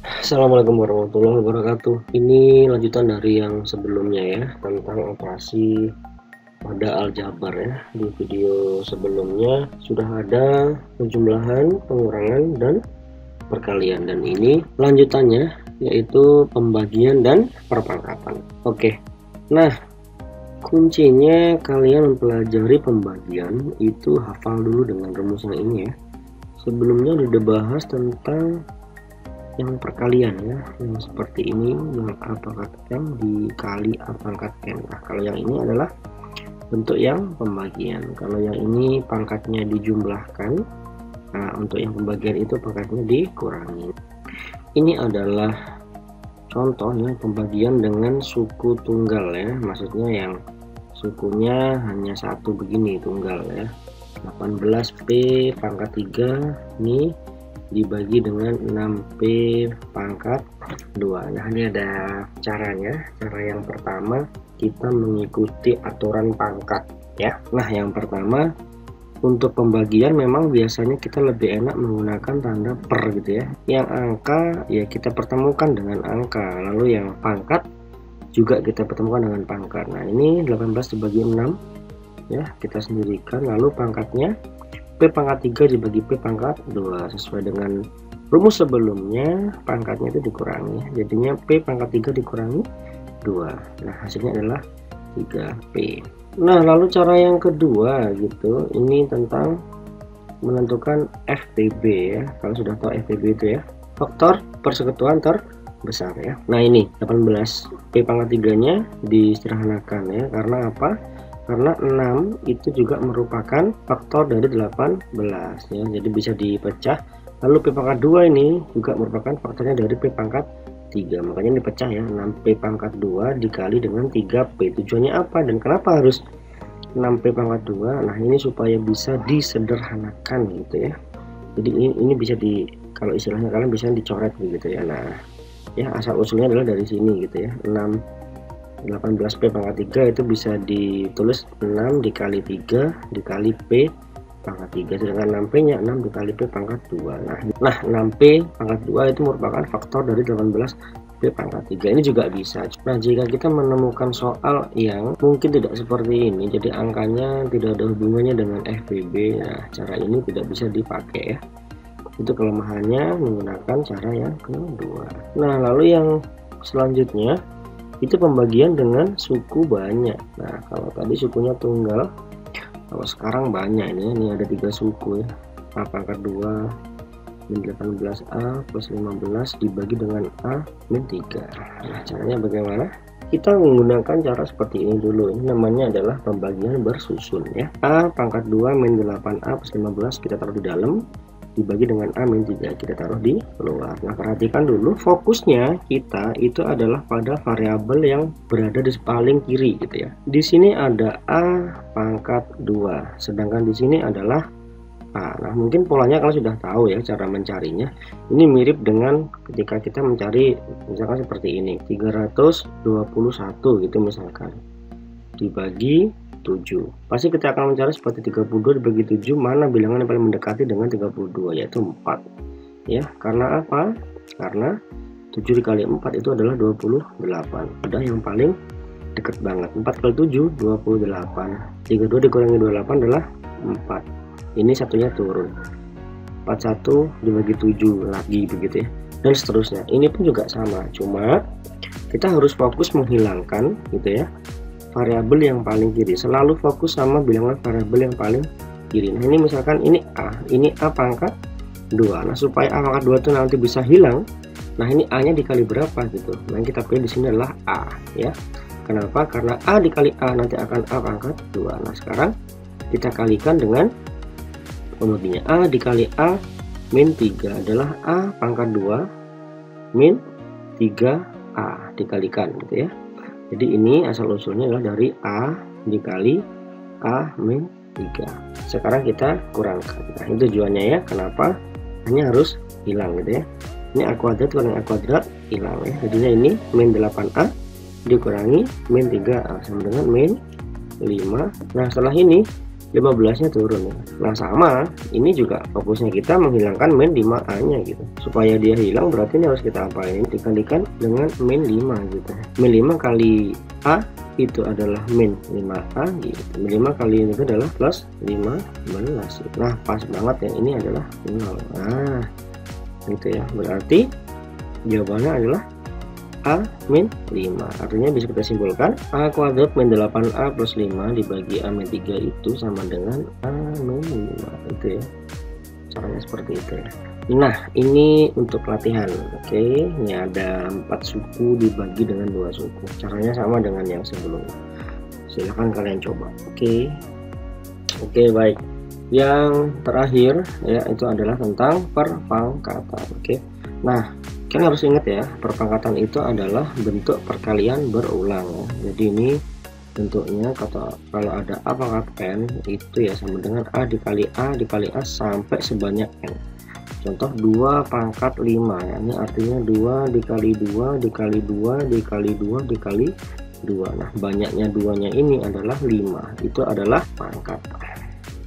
Assalamualaikum warahmatullahi wabarakatuh. Ini lanjutan dari yang sebelumnya ya, tentang operasi pada aljabar ya. Di video sebelumnya sudah ada penjumlahan, pengurangan, dan perkalian, dan ini lanjutannya yaitu pembagian dan perpangkatan. Oke, nah kuncinya kalian mempelajari pembagian itu hafal dulu dengan rumusnya ini ya. Sebelumnya udah dibahas tentang yang perkalian ya, yang seperti ini, yang A pangkat M dikali A pangkat N. Nah, kalau yang ini adalah bentuk yang pembagian. Kalau yang ini pangkatnya dijumlahkan, nah untuk yang pembagian itu pangkatnya dikurangi. Ini adalah contohnya pembagian dengan suku tunggal ya, maksudnya yang sukunya hanya satu begini, tunggal ya. 18P pangkat 3 ini dibagi dengan 6P pangkat 2. Nah, ini ada caranya. Cara yang pertama, kita mengikuti aturan pangkat ya. Nah, yang pertama, untuk pembagian memang biasanya kita lebih enak menggunakan tanda per gitu ya. Yang angka ya kita pertemukan dengan angka, lalu yang pangkat juga kita pertemukan dengan pangkat. Nah, ini 18 dibagi 6 ya, kita sendirikan, lalu pangkatnya P pangkat 3 dibagi P pangkat 2 sesuai dengan rumus sebelumnya. Pangkatnya itu dikurangi, jadinya P pangkat 3 dikurangi 2. Nah, hasilnya adalah 3P. Nah, lalu cara yang kedua gitu, ini tentang menentukan FPB ya. Kalau sudah tahu FPB itu ya, faktor persekutuan terbesar ya. Nah, ini 18 P pangkat 3 nya disederhanakan ya, karena apa? Karena 6 itu juga merupakan faktor dari 18 ya, jadi bisa dipecah. Lalu P pangkat 2 ini juga merupakan faktornya dari P pangkat 3, makanya dipecah ya. 6P pangkat 2 dikali dengan 3P. Tujuannya apa dan kenapa harus 6P pangkat 2? Nah, ini supaya bisa disederhanakan gitu ya. Jadi ini bisa kalau istilahnya kalian bisa dicoret begitu ya. Nah ya, asal usulnya adalah dari sini gitu ya. 18P pangkat 3 itu bisa ditulis 6 dikali 3 dikali P pangkat 3, sedangkan 6P nya 6 dikali P pangkat 2. Nah 6P pangkat 2 itu merupakan faktor dari 18P pangkat 3. Ini juga bisa. Nah, jika kita menemukan soal yang mungkin tidak seperti ini, jadi angkanya tidak ada hubungannya dengan FPB, nah cara ini tidak bisa dipakai ya. Itu kelemahannya menggunakan cara yang kedua. Nah, lalu yang selanjutnya itu pembagian dengan suku banyak. Nah, kalau tadi sukunya tunggal, kalau sekarang banyak ini ada 3 suku ya. A pangkat 2 min 18A plus 15 dibagi dengan A min 3. Nah, caranya bagaimana? Kita menggunakan cara seperti ini dulu. Ini namanya adalah pembagian bersusun ya. A pangkat 2 min 8A plus 15 kita taruh di dalam, dibagi dengan A min 3 kita taruh di luar. Nah, perhatikan dulu, fokusnya kita itu adalah pada variabel yang berada di paling kiri gitu ya. Di sini ada A pangkat 2, sedangkan di sini adalah A. Nah, mungkin polanya kalian sudah tahu ya cara mencarinya. Ini mirip dengan ketika kita mencari misalkan seperti ini, 321 gitu misalkan, dibagi 7. Pasti kita akan mencari seperti 32 dibagi 7, mana bilangan yang paling mendekati dengan 32, yaitu 4 ya. Karena apa? Karena 7 dikali 4 itu adalah 28. Udah yang paling dekat banget. 4 kali 7 28. 32 dikurangi 28 adalah 4. Ini satunya turun. 41 dibagi 7 lagi begitu ya. Dan seterusnya. Ini pun juga sama, cuma kita harus fokus menghilangkan gitu ya, variabel yang paling kiri. Selalu fokus sama bilangan variabel yang paling kiri. Nah, ini misalkan ini A pangkat 2. Nah, supaya A pangkat 2 itu nanti bisa hilang, nah ini A nya dikali berapa gitu. Nah, yang kita pilih di sini adalah A ya. Kenapa? Karena A dikali A nanti akan A pangkat 2. Nah, sekarang kita kalikan dengan pembaginya. A dikali A min 3 adalah A pangkat 2 min 3A dikalikan gitu ya. Jadi ini asal usulnya adalah dari A dikali A min 3. Sekarang kita kurangkan. Nah, itu tujuannya ya. Kenapa? Hanya harus hilang gitu ya. Ini A kuadrat kurang A kuadrat hilang ya. Jadinya ini min 8A dikurangi min 3A sama dengan min 5. Nah, setelah ini 15-nya turun ya. Nah sama, ini juga fokusnya kita menghilangkan min 5A nya gitu. Supaya dia hilang berarti ini harus kita apain? Dikalikan dengan min 5 gitu. Min 5 kali A itu adalah min 5A gitu. Min 5 kali ini adalah plus 15. Nah pas banget yang ini adalah 0. Nah gitu ya. Berarti jawabannya adalah A min 5. Artinya bisa kita simpulkan A kuadrat min 8A plus 5 dibagi A min 3 itu sama dengan A min 5. Itu ya, caranya seperti itu ya. Nah ini untuk latihan. Oke, ini ada 4 suku dibagi dengan 2 suku. Caranya sama dengan yang sebelumnya, silahkan kalian coba. Oke, baik. Yang terakhir ya itu adalah tentang perpangkatan. Oke, nah kalian harus ingat ya, perpangkatan itu adalah bentuk perkalian berulang ya. Jadi ini bentuknya kalau ada A pangkat N itu ya sama dengan A dikali A sampai sebanyak N. Contoh 2 pangkat 5 ya, ini artinya 2 dikali 2 dikali 2 dikali 2 dikali 2. Nah banyaknya 2 nya ini adalah 5, itu adalah pangkat.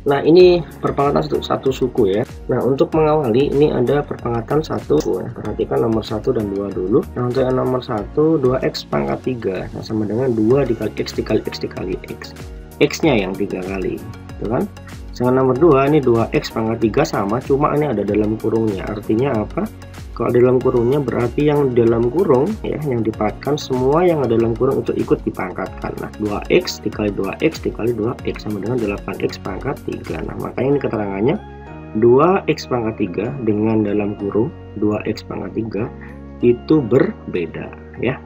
Nah ini perpangkatan satu suku ya. Nah untuk mengawali ini ada perpangkatan satu ya. Perhatikan nomor 1 dan 2 dulu. Nah untuk yang nomor 1 2x pangkat 3 nah, sama dengan 2 dikali x dikali x dikali x. X nya yang 3 kali itu kan. Sedangkan nomor 2 ini 2x pangkat 3 sama, cuma ini ada dalam kurungnya. Artinya apa? Kalau dalam kurungnya berarti yang dalam kurung ya, yang dipangkatkan semua yang ada dalam kurung itu ikut dipangkatkan. Nah 2x dikali 2x dikali 2x sama dengan 8x pangkat 3. Nah makanya ini keterangannya 2x pangkat 3 dengan dalam kurung 2x pangkat 3 itu berbeda ya.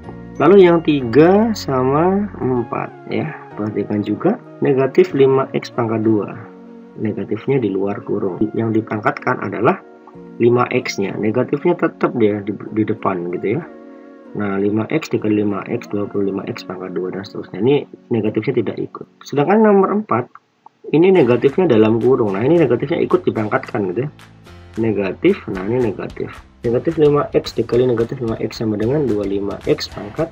Lalu yang 3 sama 4 ya, perhatikan juga negatif 5x pangkat 2, negatifnya di luar kurung. Yang dipangkatkan adalah 5x nya, negatifnya tetap dia di depan gitu ya. Nah 5x dikali 5x 25x pangkat 2 dan seterusnya, ini negatifnya tidak ikut. Sedangkan nomor 4 ini negatifnya dalam kurung. Nah ini negatifnya ikut dipangkatkan gitu ya, negatif. Nah ini negatif 5x dikali negatif 5x sama dengan 25x pangkat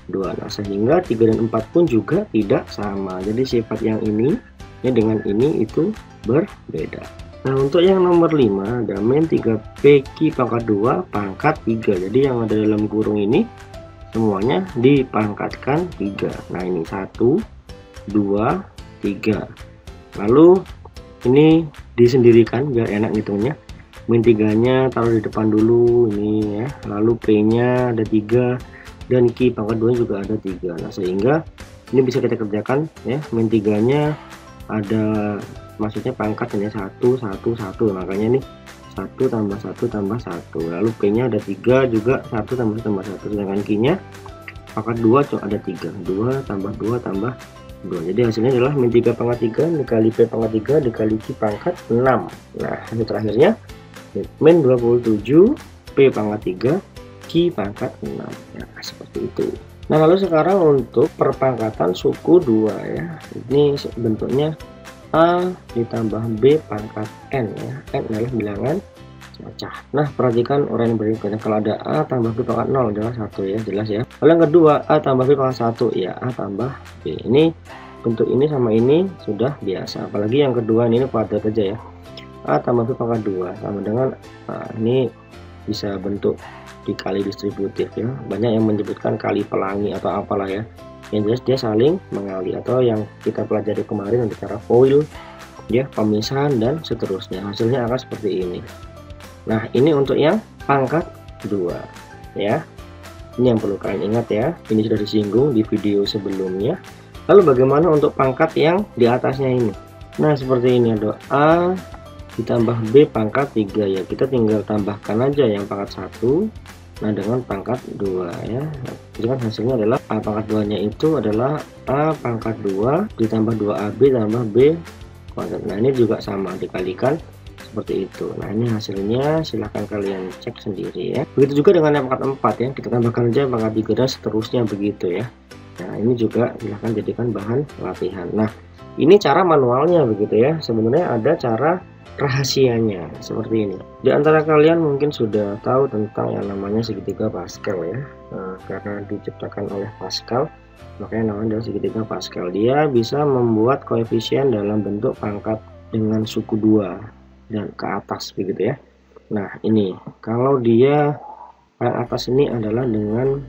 2. Nah sehingga 3 dan 4 pun juga tidak sama. Jadi sifat yang ini ya dengan ini itu berbeda. Nah untuk yang nomor 5 ada min 3pq pangkat 2 pangkat 3. Jadi yang ada dalam kurung ini semuanya dipangkatkan 3. Nah ini 1 2 3. Lalu ini disendirikan biar enak ngitungnya. Min 3 nya taruh di depan dulu ini ya. Lalu p nya ada 3 dan q pangkat 2 juga ada 3. Nah sehingga ini bisa kita kerjakan ya. Min 3 nya ada, maksudnya pangkat hanya 1 1 1, makanya nih 1 tambah 1 tambah 1. Lalu p nya ada 3 juga, 1 tambah 1 tambah 1. Sedangkan q nya pangkat 2 cuma ada 3, 2 tambah 2 tambah 2. Jadi hasilnya adalah min 3 pangkat 3 dikali p pangkat 3 dikali q pangkat 6. Nah ini terakhirnya min 27 p pangkat 3 q pangkat 6 ya, seperti itu. Nah lalu sekarang untuk perpangkatan suku 2 ya, ini bentuknya A ditambah B pangkat N ya. N adalah bilangan pecah. Nah perhatikan uraian berikutnya, kalau ada A tambah B pangkat 0 adalah 1 ya, jelas ya. Lalu yang kedua A tambah B pangkat 1 ya, A tambah B. Ini bentuk ini sama ini sudah biasa, apalagi yang kedua ini kuadrat aja ya. A tambah B pangkat 2 sama dengan ini bisa bentuk dikali distributif ya. Banyak yang menyebutkan kali pelangi atau apalah ya. Yang jelas dia saling mengali, atau yang kita pelajari kemarin untuk cara foil ya, pemisahan dan seterusnya. Hasilnya akan seperti ini. Nah ini untuk yang pangkat 2 ya. Ini yang perlu kalian ingat ya. Ini sudah disinggung di video sebelumnya. Lalu bagaimana untuk pangkat yang di atasnya ini? Nah seperti ini, ada A ditambah B pangkat 3 ya. Kita tinggal tambahkan aja yang pangkat 1 nah dengan pangkat 2 ya. Jadi kan hasilnya adalah A pangkat 2 nya itu adalah A pangkat 2 ditambah 2AB tambah B kuadrat. Nah ini juga sama, dikalikan seperti itu. Nah ini hasilnya, silahkan kalian cek sendiri ya. Begitu juga dengan yang pangkat 4 ya, kita tambahkan aja pangkat 3 dan seterusnya begitu ya. Nah ini juga silahkan jadikan bahan latihan. Nah ini cara manualnya begitu ya. Sebenarnya ada cara rahasianya seperti ini. Di antara kalian mungkin sudah tahu tentang yang namanya segitiga Pascal ya. Nah, karena diciptakan oleh Pascal, makanya namanya adalah segitiga Pascal. Dia bisa membuat koefisien dalam bentuk pangkat dengan suku 2 dan ke atas begitu ya. Nah, ini kalau dia paling atas ini adalah dengan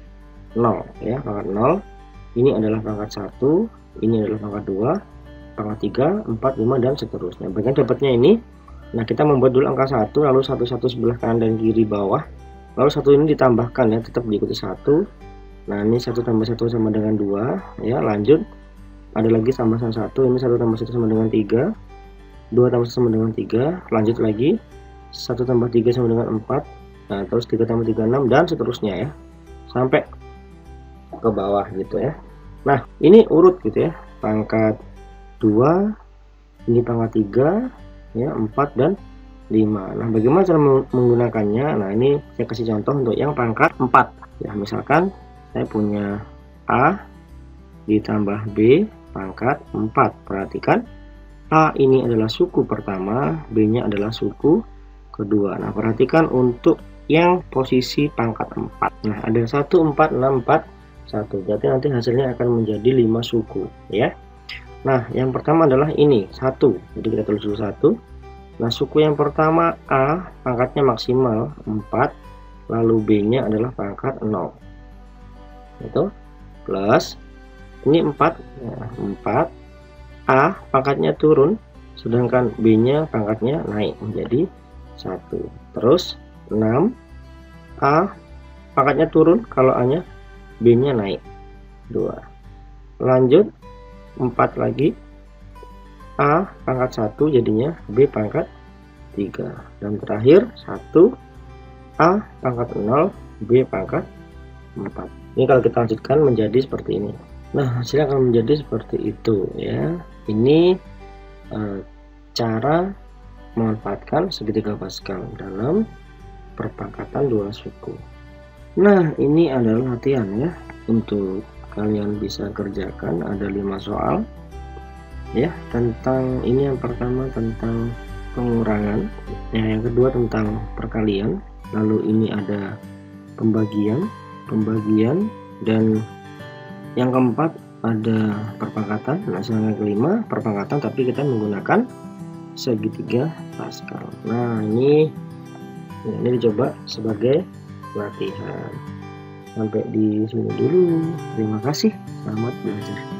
0 ya, pangkat 0. Ini adalah pangkat 1, ini adalah pangkat 2, pangkat 3, 4, 5 dan seterusnya. Bagian dapatnya ini, nah kita membuat dulu angka 1, lalu satu sebelah kanan dan kiri bawah, lalu satu ini ditambahkan ya, tetap diikuti 1. Nah, ini 1 tambah 1 sama dengan 2 ya, lanjut ada lagi tambahan 1, ini 1 tambah 1 sama dengan 3, 2 tambah 1 sama dengan 3, lanjut lagi 1 tambah 3 sama dengan 4, nah terus 3 tambah 3 6 dan seterusnya ya, sampai ke bawah gitu ya. Nah, ini urut gitu ya, pangkat 2, ini pangkat 3 ya, 4 dan 5. Nah, bagaimana cara menggunakannya? Nah, ini saya kasih contoh untuk yang pangkat 4 ya. Misalkan saya punya A ditambah B pangkat 4. Perhatikan, A ini adalah suku pertama, B nya adalah suku kedua. Nah, perhatikan untuk yang posisi pangkat 4. Nah, ada 1 4 6 4 1. Berarti nanti hasilnya akan menjadi 5 suku ya. Nah, yang pertama adalah ini 1. Jadi kita tulis dulu 1. Nah, suku yang pertama A pangkatnya maksimal 4, lalu B nya adalah pangkat 0. Itu plus ini 4 ya, 4. A pangkatnya turun, sedangkan B nya pangkatnya naik menjadi 1. Terus 6. A pangkatnya turun, kalau A nya, B nya naik 2. Lanjut 4 lagi, A pangkat 1 jadinya B pangkat 3. Dan terakhir 1, A pangkat 0, B pangkat 4. Ini kalau kita lanjutkan menjadi seperti ini. Nah, hasilnya akan menjadi seperti itu ya. Ini cara memanfaatkan segitiga Pascal dalam perpangkatan dua suku. Nah, ini adalah latihan ya, untuk kalian bisa kerjakan. Ada 5 soal ya, tentang ini. Yang pertama tentang pengurangan ya, yang kedua tentang perkalian, lalu ini ada pembagian, dan yang keempat ada perpangkatan. Nah, yang kelima perpangkatan tapi kita menggunakan segitiga Pascal. Nah, ini dicoba sebagai latihan. Sampai di sini dulu. Terima kasih. Selamat belajar.